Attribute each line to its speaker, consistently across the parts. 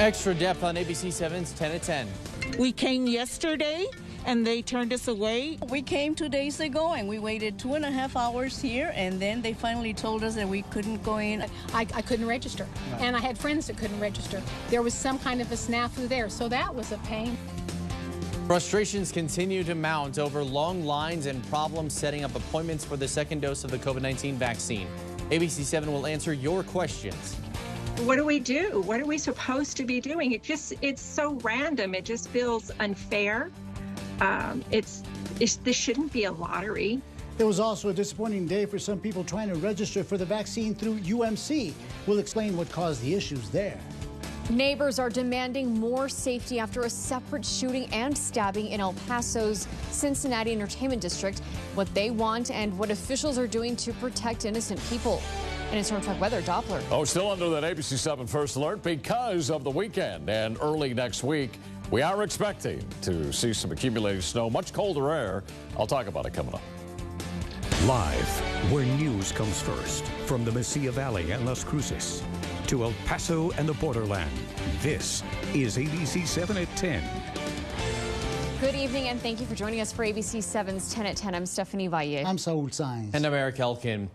Speaker 1: Extra depth on ABC-7's 10 at 10.
Speaker 2: We came yesterday and they turned us away.
Speaker 3: We came 2 days ago and we waited 2.5 hours here, and then they finally told us that we couldn't go in.
Speaker 4: I couldn't register, and I had friends that couldn't register. There was some kind of a snafu there, so that was a pain.
Speaker 1: Frustrations continue to mount over long lines and problems setting up appointments for the second dose of the COVID-19 vaccine. ABC-7 will answer your questions.
Speaker 5: What do we do? What are we supposed to be doing? It's so random. It just feels unfair. This shouldn't be a lottery.
Speaker 6: It was also a disappointing day for some people trying to register for the vaccine through UMC. We'll explain what caused the issues there.
Speaker 7: Neighbors are demanding more safety after a separate shooting and stabbing in El Paso's Cincinnati Entertainment District. What they want and what officials are doing to protect innocent people. And it's Storm Track Weather, Doppler.
Speaker 8: Oh, still under that ABC-7 first alert because of the weekend and early next week. We are expecting to see some accumulating snow, much colder air. I'll talk about it coming up.
Speaker 9: Live, where news comes first, from the Mesilla Valley and Las Cruces to El Paso and the borderland. This is ABC-7 at 10.
Speaker 7: Good evening, and thank you for joining us for ABC-7's 10 at 10. I'm Stephanie Valle.
Speaker 6: I'm Saul Sainz.
Speaker 1: And I'm Eric Elkin.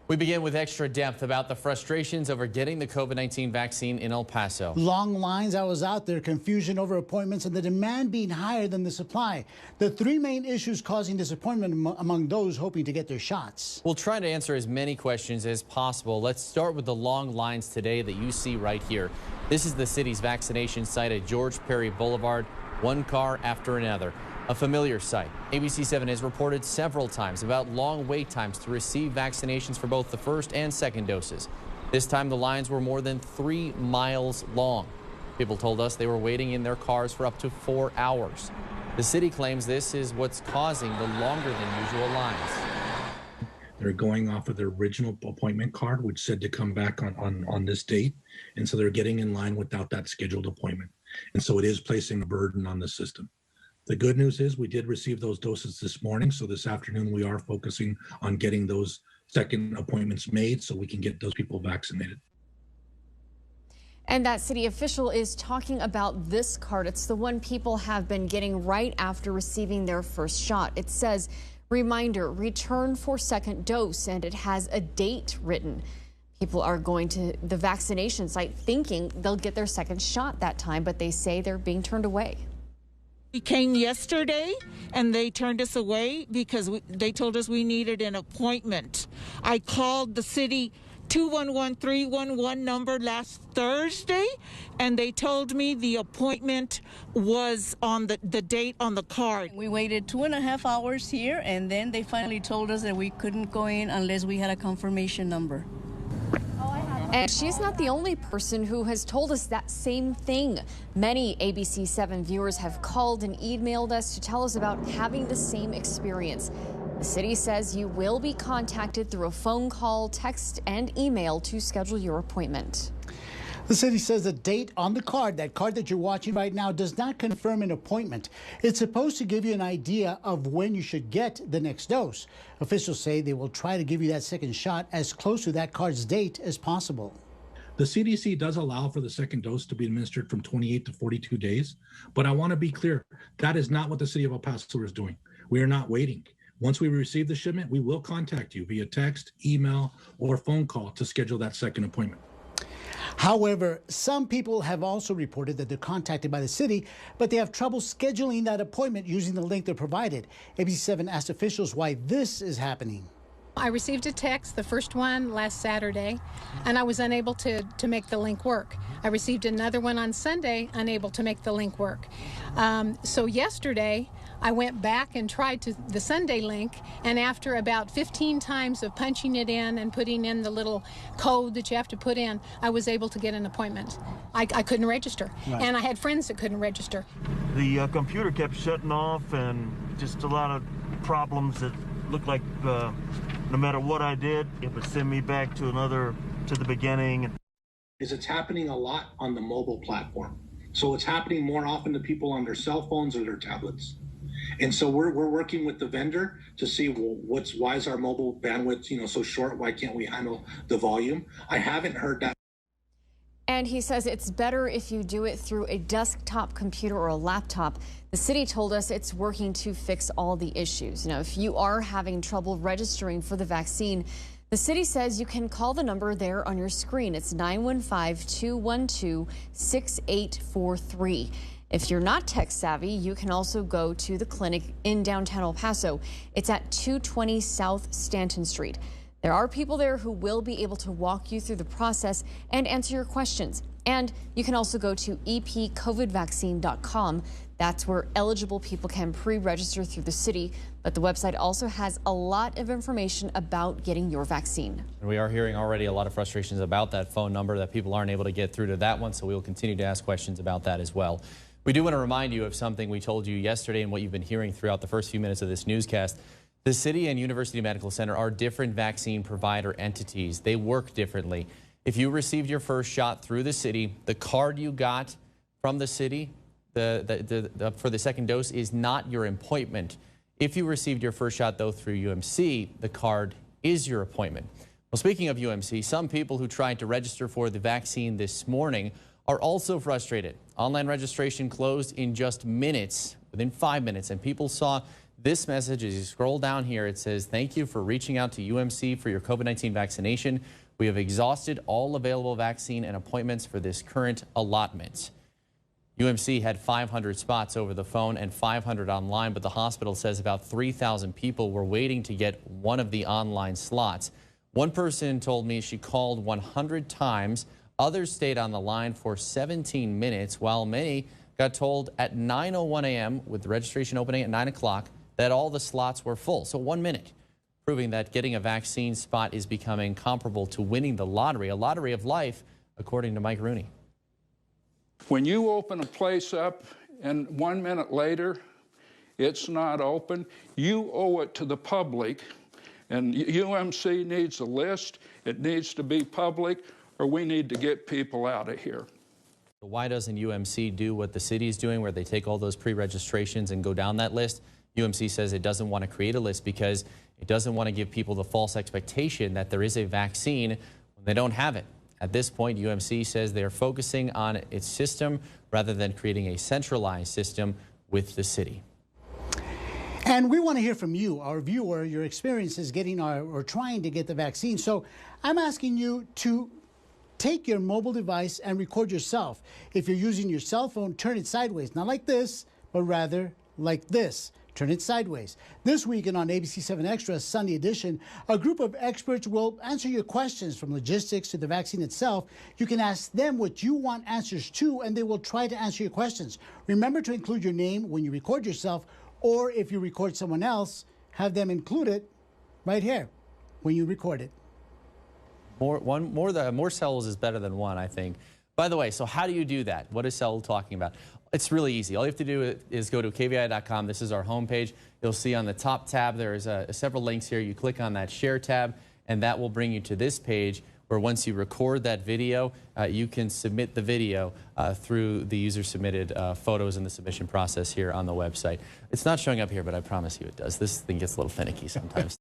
Speaker 1: We begin with extra depth about the frustrations over getting the COVID-19 vaccine in El Paso.
Speaker 6: Long lines, I was out there, confusion over appointments, and the demand being higher than the supply. The three main issues causing disappointment among those hoping to get their shots.
Speaker 1: We'll try to answer as many questions as possible. Let's start with the long lines today that you see right here. This is the city's vaccination site at George Perry Boulevard, one car after another. A familiar sight. ABC-7 has reported several times about long wait times to receive vaccinations for both the first and second doses. This time the lines were more than 3 miles long. People told us they were waiting in their cars for up to 4 hours. The city claims this is what's causing the longer than usual lines.
Speaker 10: They're going off of their original appointment card, which said to come back on this date. And so they're getting in line without that scheduled appointment. And so it is placing a burden on the system. The good news is we did receive those doses this morning. So this afternoon we are focusing on getting those second appointments made so we can get those people vaccinated.
Speaker 7: And that city official is talking about this card. It's the one people have been getting right after receiving their first shot. It says, reminder, return for second dose, and it has a date written. People are going to the vaccination site thinking they'll get their second shot that time, but they say they're being turned away.
Speaker 2: We came yesterday and they turned us away because they told us we needed an appointment. I called the city 211-311 number last Thursday, and they told me the appointment was on the date on the card.
Speaker 3: We waited 2.5 hours here, and then they finally told us that we couldn't go in unless we had a confirmation number.
Speaker 7: And she's not the only person who has told us that same thing. Many ABC-7 viewers have called and emailed us to tell us about having the same experience. The city says you will be contacted through a phone call, text, and email to schedule your appointment.
Speaker 6: The city says the date on the card, that card that you're watching right now, does not confirm an appointment. It's supposed to give you an idea of when you should get the next dose. Officials say they will try to give you that second shot as close to that card's date as possible.
Speaker 10: The CDC does allow for the second dose to be administered from 28 to 42 days. But I want to be clear, that is not what the city of El Paso is doing. We are not waiting. Once we receive the shipment, we will contact you via text, email, or phone call to schedule that second appointment.
Speaker 6: However, some people have also reported that they're contacted by the city, but they have trouble scheduling that appointment using the link they're provided. ABC-7 asked officials why this is happening.
Speaker 4: I received a text, the first one last Saturday, and I was unable to make the link work. I received another one on Sunday, unable to make the link work. So yesterday, I went back and tried the Sunday link, and after about 15 times of punching it in and putting in the little code that you have to put in, I was able to get an appointment. I couldn't register, and I had friends that couldn't register.
Speaker 11: The computer kept shutting off, and just a lot of problems that looked like no matter what I did, it would send me back to the beginning.
Speaker 10: It's happening a lot on the mobile platform. So it's happening more often to people on their cell phones or their tablets. And so we're working with the vendor to see, well, why is our mobile bandwidth so short? Why can't we handle the volume? I haven't heard that.
Speaker 7: And And he says it's better if you do it through a desktop computer or a laptop. The city told us it's working to fix all the issues. Now, if you are having trouble registering for the vaccine, the city says you can call the number there on your screen. It's 915-212-6843. If you're not tech savvy, you can also go to the clinic in downtown El Paso. It's at 220 South Stanton Street. There are people there who will be able to walk you through the process and answer your questions. And you can also go to epcovidvaccine.com. That's where eligible people can pre-register through the city. But the website also has a lot of information about getting your vaccine.
Speaker 1: And we are hearing already a lot of frustrations about that phone number, that people aren't able to get through to that one. So we will continue to ask questions about that as well. We do want to remind you of something we told you yesterday and what you've been hearing throughout the first few minutes of this newscast. The city and University Medical Center are different vaccine provider entities. They work differently. If you received your first shot through the city, the card you got from the city for the second dose is not your appointment. If you received your first shot, though, through UMC, the card is your appointment. Well, speaking of UMC, some people who tried to register for the vaccine this morning are also frustrated. Online registration closed in just minutes, within 5 minutes, and people saw this message as you scroll down here. It says, "Thank you for reaching out to UMC for your COVID-19 vaccination. We have exhausted all available vaccine and appointments for this current allotment." UMC had 500 spots over the phone and 500 online, but the hospital says about 3,000 people were waiting to get one of the online slots. One person told me she called 100 times. Others stayed on the line for 17 minutes, while many got told at 9:01 a.m. with the registration opening at 9 o'clock that all the slots were full. So 1 minute, proving that getting a vaccine spot is becoming comparable to winning the lottery, a lottery of life, according to Mike Rooney.
Speaker 12: When you open a place up and 1 minute later it's not open, you owe it to the public. And UMC needs a list. It needs to be public, or we need to get people out of here.
Speaker 1: Why doesn't UMC do what the city is doing, where they take all those pre-registrations and go down that list? UMC says it doesn't want to create a list because it doesn't want to give people the false expectation that there is a vaccine when they don't have it. At this point, UMC says they're focusing on its system rather than creating a centralized system with the city.
Speaker 6: And we want to hear from you, our viewer, your experiences getting or trying to get the vaccine. So I'm asking you to take your mobile device and record yourself. If you're using your cell phone, turn it sideways, not like this, but rather like this. Turn it sideways. This weekend on ABC-7 Xtra Sunday edition, a group of experts will answer your questions from logistics to the vaccine itself. You can ask them what you want answers to, and they will try to answer your questions. Remember to include your name when you record yourself, or if you record someone else, have them include it right here when you record it.
Speaker 1: More cells is better than one, I think. By the way, so how do you do that? What is Cell talking about? It's really easy. All you have to do is go to kvi.com. This is our homepage. You'll see on the top tab there's several links here. You click on that share tab, and that will bring you to this page where once you record that video, you can submit the video through the user-submitted photos in the submission process here on the website. It's not showing up here, but I promise you it does. This thing gets a little finicky sometimes.